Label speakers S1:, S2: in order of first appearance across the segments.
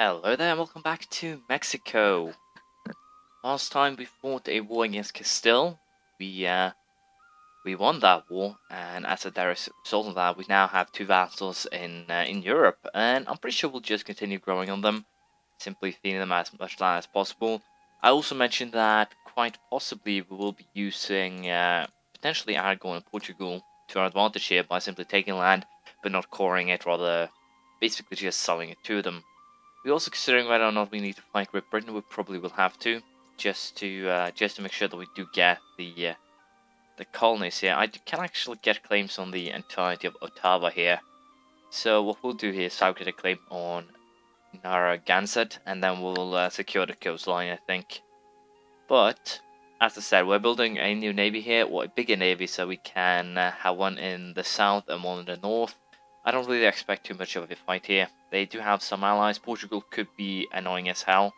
S1: Hello there and welcome back to Mexico. Last time we fought a war against Castile. We won that war, and as a direct result of that, we now have two vassals in Europe, and I'm pretty sure we'll just continue growing on them, simply feeding them as much land as possible. I also mentioned that quite possibly we will be using potentially Aragon and Portugal to our advantage here by simply taking land but not coring it, rather basically just selling it to them. We're also considering whether or not we need to fight Great Britain. We probably will have to, just to make sure that we do get the colonies here. I can actually get claims on the entirety of Ottawa here. So what we'll do here is I'll get a claim on Narragansett, and then we'll secure the coastline, I think. But as I said, we're building a new navy here, or a bigger navy, so we can have one in the south and one in the north. I don't really expect too much of a fight here. They do have some allies. Portugal could be annoying as hell,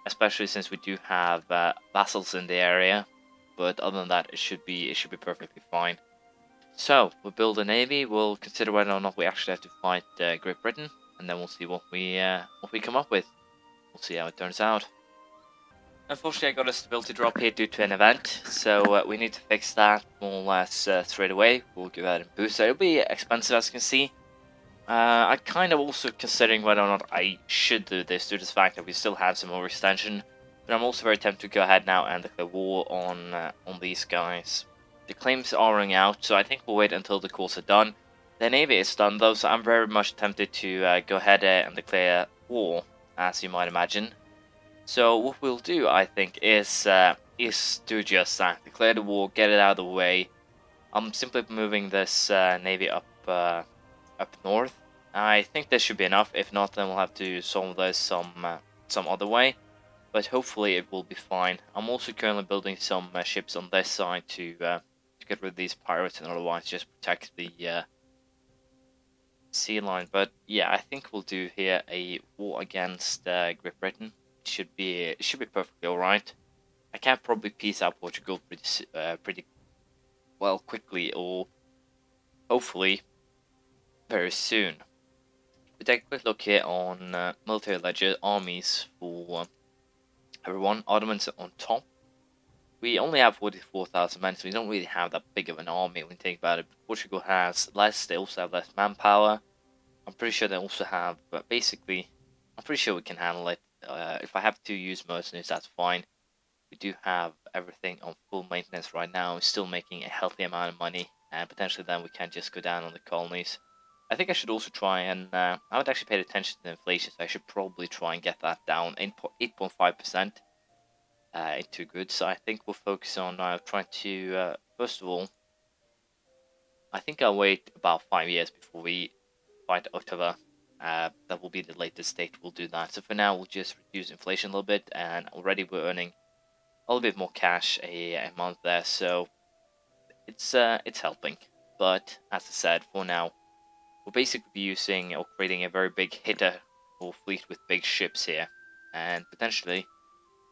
S1: especially since we do have vassals in the area. But other than that, it should be perfectly fine. So we'll build a navy. We'll consider whether or not we actually have to fight Great Britain, and then we'll see what we come up with. We'll see how it turns out. Unfortunately, I got a stability drop here due to an event, so we need to fix that more or less straight away. We'll give that a boost. It'll be expensive, as you can see. I'm kind of also considering whether or not I should do this due to the fact that we still have some overextension, but I'm also very tempted to go ahead now and declare war on these guys. The claims are running out, so I think we'll wait until the calls are done. The navy is done though, so I'm very much tempted to go ahead and declare war, as you might imagine. So what we'll do, I think, is do just that: declare the war, get it out of the way. I'm simply moving this navy up north. I think this should be enough. If not, then we'll have to solve this some other way. But hopefully it will be fine. I'm also currently building some ships on this side to get rid of these pirates and otherwise just protect the sea line. But yeah, I think we'll do here a war against Great Britain. It should be perfectly alright. I can probably peace out Portugal pretty well quickly, or hopefully very soon. We take a quick look here on military ledger armies for everyone. Ottomans are on top. We only have 44,000 men, so we don't really have that big of an army when you think about it. But Portugal has less, they also have less manpower. I'm pretty sure they also have, but basically, I'm pretty sure we can handle it. If I have to use mercenaries, that's fine. We do have everything on full maintenance right now. We're still making a healthy amount of money, and potentially then we can just go down on the colonies. I think I should also try and, I would actually pay attention to the inflation, so I should probably try and get that down 8.5% into goods. So I think we'll focus on trying to, first of all, I think I'll wait about 5 years before we fight Ottawa. That will be the latest date we'll do that. So for now, we'll just reduce inflation a little bit, and already we're earning a little bit more cash a month there, so it's helping. But as I said, for now, we'll basically be using or creating a very big hitter or fleet with big ships here, and potentially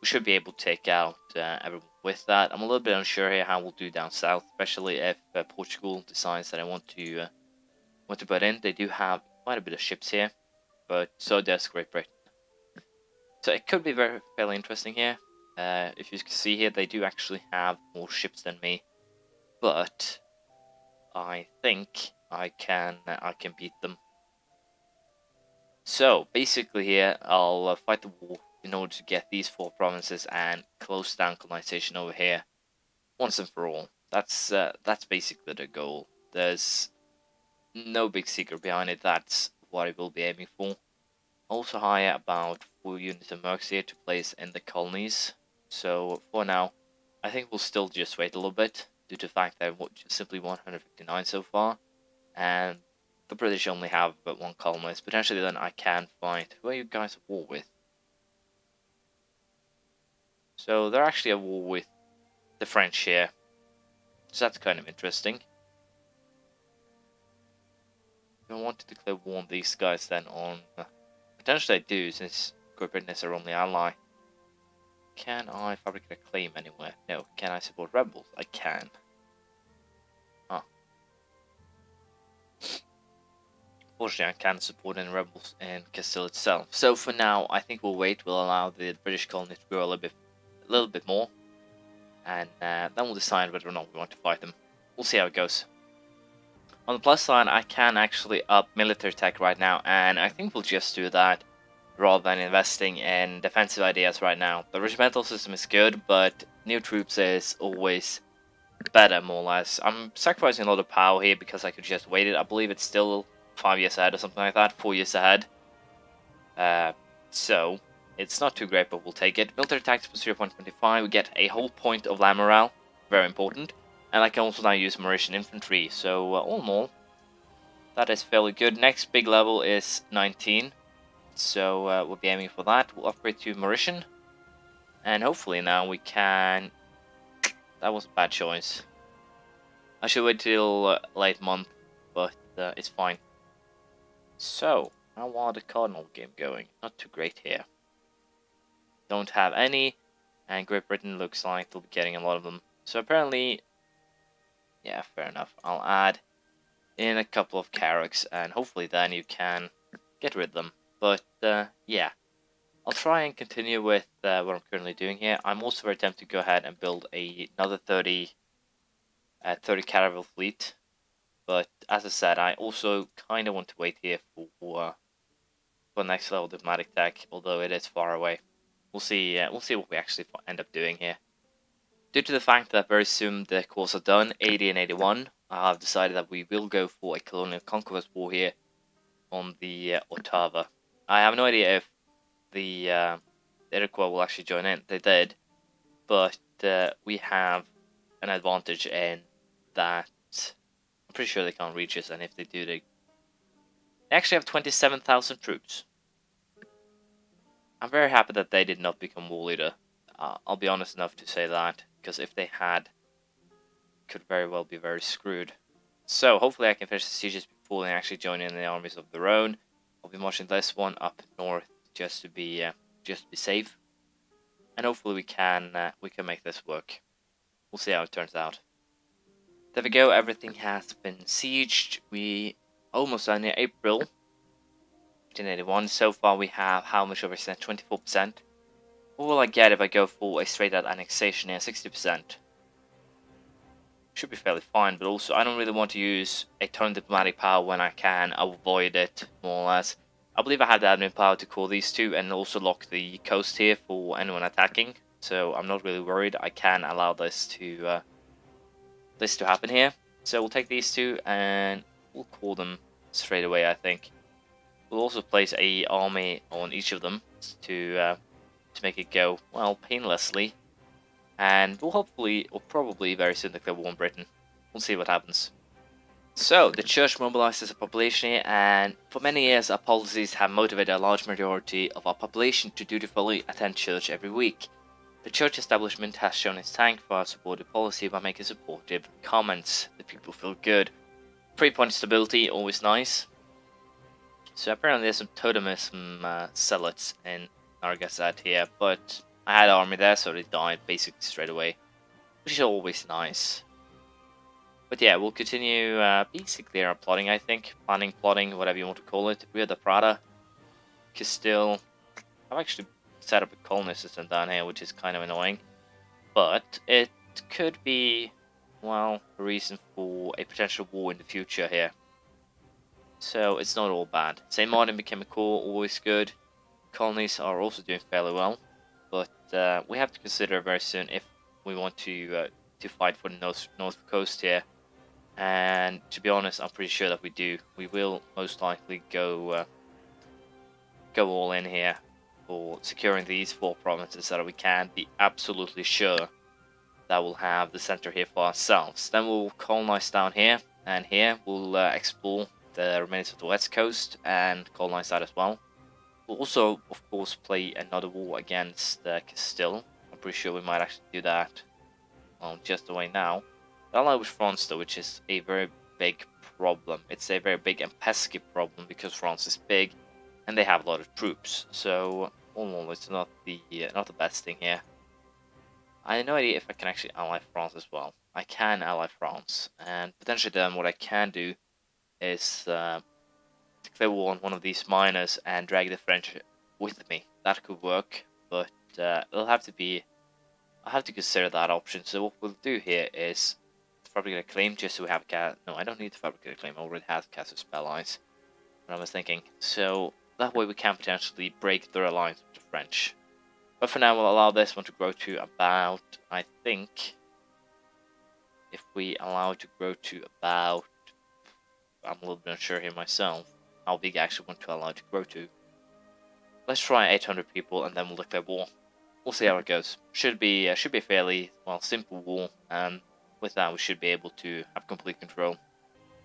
S1: we should be able to take out everyone with that. I'm a little bit unsure here how we'll do down south, especially if Portugal decides that I want to put in. They do have quite a bit of ships here, but so does Great Britain. So it could be fairly interesting here. If you can see here, they do actually have more ships than me, but I think I can beat them. So basically here, I'll fight the war in order to get these 4 provinces and close down colonization over here once and for all. That's basically the goal. There's no big secret behind it. That's what I will be aiming for. Also hire about 4 units of mercs here to place in the colonies. So for now, I think we'll still just wait a little bit due to the fact that I've simply 159 so far, and the British only have but 1 colonist. Potentially then I can fight. Who are you guys at war with? So they're actually at war with the French here. So that's kind of interesting. I want to declare war on these guys then on... potentially I do, since Great Britain is our only ally. Can I fabricate a claim anywhere? No. Can I support rebels? I can. Fortunately, I can support any rebels in Castile itself. So for now, I think we'll wait. We'll allow the British colony to grow a little bit more, and then we'll decide whether or not we want to fight them. We'll see how it goes. On the plus side, I can actually up military tech right now, and I think we'll just do that rather than investing in defensive ideas right now. The regimental system is good, but new troops is always better, more or less. I'm sacrificing a lot of power here because I could just wait it. I believe it's still 5 years ahead or something like that, 4 years ahead. So it's not too great, but we'll take it. Military tactics for 0.25, we get a whole point of land morale, very important. And I can also now use Mauritian infantry, so all in all, that is fairly good. Next big level is 19, so we'll be aiming for that. We'll upgrade to Mauritian, and hopefully now we can... That was a bad choice. I should wait till late month, but it's fine. So, how are the Cardinal game going? Not too great here. Don't have any, and Great Britain looks like they'll be getting a lot of them. So apparently... Yeah, fair enough. I'll add in a couple of Carracks, and hopefully then you can get rid of them. But, yeah. I'll try and continue with what I'm currently doing here. I'm also very tempted to go ahead and build another 30 caravel fleet. But, as I said, I also kind of want to wait here for next level diplomatic tech, although it is far away. We'll see what we actually end up doing here. Due to the fact that very soon the cores are done, 80 and 81, I have decided that we will go for a colonial conquest war here on the Ottawa. I have no idea if the Iroquois will actually join in. They did, but we have an advantage in that I'm pretty sure they can't reach us, and if they do, they actually have 27,000 troops. I'm very happy that they did not become war leader. I'll be honest enough to say that, because if they had, could very well be very screwed. So hopefully I can finish the sieges before they actually join in the armies of their own. I'll be marching this one up north just to be safe, and hopefully we can make this work. We'll see how it turns out. There we go. Everything has been sieged. We almost are near April 1981. So far we have how much over 24%. What will I get if I go for a straight out annexation here? 60%. Should be fairly fine, but also I don't really want to use a ton of diplomatic power when I can avoid it, more or less. I believe I have the admin power to call these two and also lock the coast here for anyone attacking, so I'm not really worried. I can allow this to happen here. So we'll take these two and we'll call them straight away, I think. We'll also place a army on each of them to make it go, well, painlessly. And we'll hopefully, or probably very soon, declare war on Britain. We'll see what happens. So, the church mobilizes a population here, and for many years our policies have motivated a large majority of our population to dutifully attend church every week. The church establishment has shown its thanks for our supportive policy by making supportive comments. The people feel good. 3-point stability, always nice. So apparently there's some totemism zealots in Nargasat here, but I had an army there, so they died basically straight away, which is always nice. But yeah, we'll continue basically our plotting, I think. Plotting, whatever you want to call it. Rio de Prata, Castile. I've actually set up a colony system down here, which is kind of annoying. But it could be, well, a reason for a potential war in the future here. So it's not all bad. St. Martin became a core, always good. Colonies are also doing fairly well. But we have to consider very soon if we want to fight for the north coast here. And to be honest, I'm pretty sure that we do. We will most likely go all in here for securing these 4 provinces so that we can be absolutely sure that we'll have the center here for ourselves. Then we'll colonize down here, and here we'll explore the remains of the west coast and colonize that as well. We'll also, of course, play another war against Castile. I'm pretty sure we might actually do that. Well, just away now. The ally with France, though, which is a very big problem. It's a very big and pesky problem because France is big and they have a lot of troops. So, all in all, it's not the best thing here. I have no idea if I can actually ally France as well. I can ally France, and potentially then what I can do is declare war on one of these miners and drag the French with me. That could work, but it'll have to be. I'll have to consider that option. So what we'll do here is fabricate a claim just so we have no, I don't need to fabricate a claim. I already have cast a spell eyes. What I was thinking. So that way we can potentially break their alliance with the French. But for now, we'll allow this one to grow to about, I think, if we allow it to grow to about, I'm a little bit unsure here myself, how big I actually want to allow it to grow to. Let's try 800 people and then we'll declare war. We'll see how it goes. Should be a fairly, well, simple war, and with that we should be able to have complete control.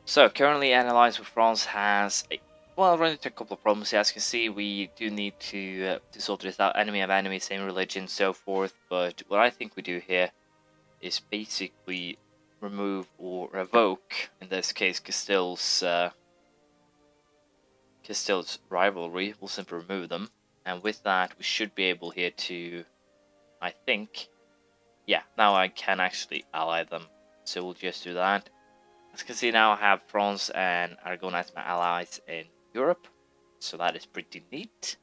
S1: So currently an alliance with France has run into a couple of problems here. As you can see, we do need to sort this out. Enemy of enemy, same religion, so forth. But what I think we do here is basically remove or revoke, in this case, Castile's rivalry. We'll simply remove them, and with that, we should be able here to, I think, yeah, now I can actually ally them. So we'll just do that. As you can see, now I have France and Aragon as my allies in Europe, so that is pretty neat.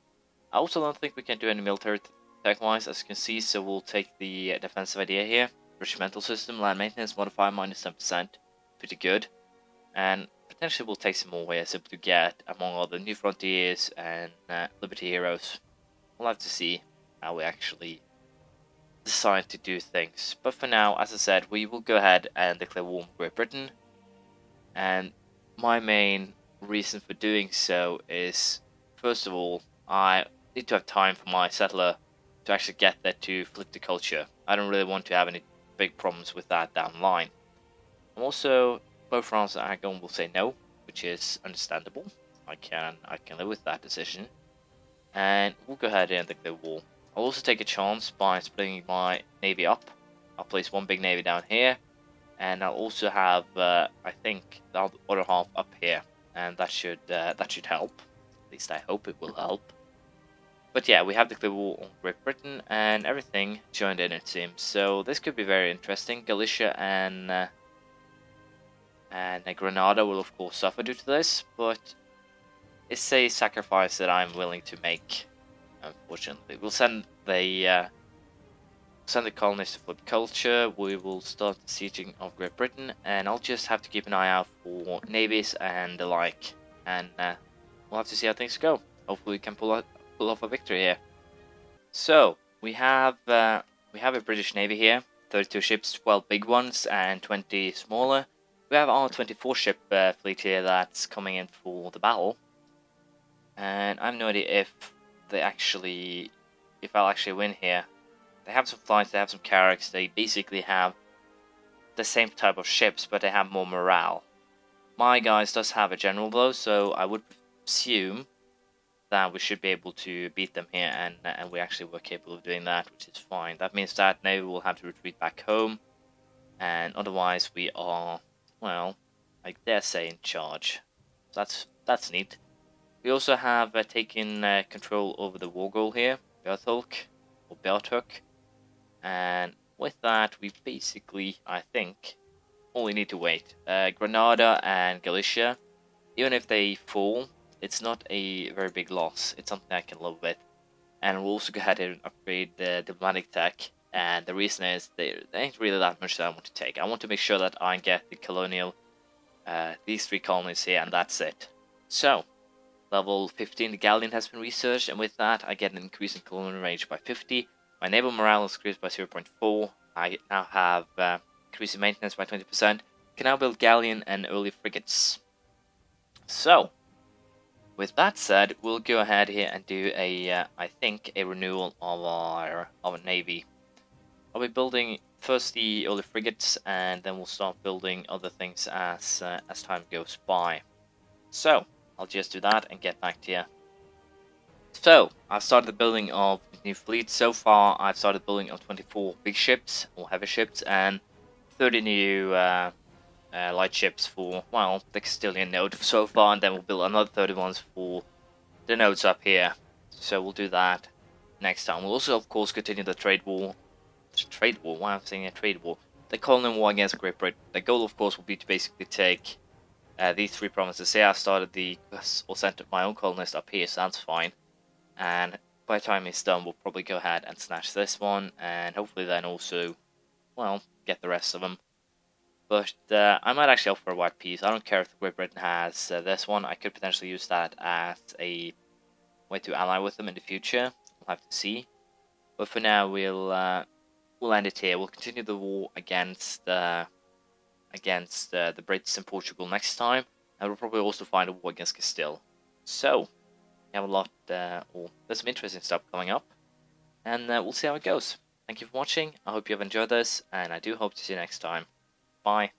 S1: I also don't think we can do any military tech-wise, as you can see, so we'll take the defensive idea here. Regimental system, land maintenance modifier minus 10%, pretty good. And potentially we'll take some more here, simply to get, among other, New Frontiers and Liberty Heroes. We'll have to see how we actually decide to do things. But for now, as I said, we will go ahead and declare war on Great Britain. And my main reason for doing so is, first of all, I need to have time for my settler to actually get there to flip the culture. I don't really want to have any big problems with that down the line. And also, both France and Aragon will say no, which is understandable. I can live with that decision. And we'll go ahead and declare war. I'll also take a chance by splitting my navy up. I'll place one big navy down here, and I'll also have, I think, the other half up here, and that should help. At least I hope it will help. But yeah, we have declared war on Great Britain, and everything joined in, it seems. So this could be very interesting. Galicia and Granada will of course suffer due to this, but it's a sacrifice that I'm willing to make. Unfortunately, we'll send the colonists to flip culture. We will start the sieging of Great Britain, and I'll just have to keep an eye out for navies and the like. And we'll have to see how things go. Hopefully, we can pull off a victory here. So we have a British navy here. 32 ships, 12 big ones and 20 smaller. We have our 24 ship fleet here that's coming in for the battle. And I have no idea if I'll actually win here. They have some flights, they have some carracks, they basically have the same type of ships, but they have more morale. My guys does have a general blow, so I would assume that we should be able to beat them here, and we actually were capable of doing that, which is fine. That means that now we will have to retreat back home, and otherwise we are, well, I dare say, in charge. That's neat. We also have taken control over the war goal here, Berthuk, and with that we basically, I think, only need to wait. Granada and Galicia, even if they fall, it's not a very big loss. It's something I can live with. And we'll also go ahead and upgrade the diplomatic tech, and the reason is there ain't really that much that I want to take. I want to make sure that I get the colonial, these 3 colonies here, and that's it. So level 15, the galleon has been researched, and with that I get an increase in colonial range by 50. My naval morale is increased by 0.4. I now have increase in maintenance by 20%. Can now build galleon and early frigates. So, with that said, we'll go ahead here and do I think, a renewal of our navy. I'll be building first the early frigates, and then we'll start building other things as time goes by. So I'll just do that and get back to you. So, I've started the building of new fleet. So far, I've started building of 24 big ships, or heavy ships, and 30 new light ships for, well, the Castilian node so far, and then we'll build another 30 ones for the nodes up here. So we'll do that next time. We'll also, of course, continue the trade war. Why am I saying a trade war? The colonial war against Great Britain. The goal, of course, will be to basically take these three provinces. Say I started or sent my own colonist up here, so that's fine. And by the time it's done, we'll probably go ahead and snatch this one, and hopefully then also, well, get the rest of them. But I might actually opt for a white piece. I don't care if Great Britain has this one. I could potentially use that as a way to ally with them in the future. We'll have to see. But for now, we'll end it here. We'll continue the war against the Brits in Portugal next time, and we'll probably also find a war against Castile. So we have a lot, there's some interesting stuff coming up, and we'll see how it goes. Thank you for watching. I hope you have enjoyed this, and I do hope to see you next time. Bye.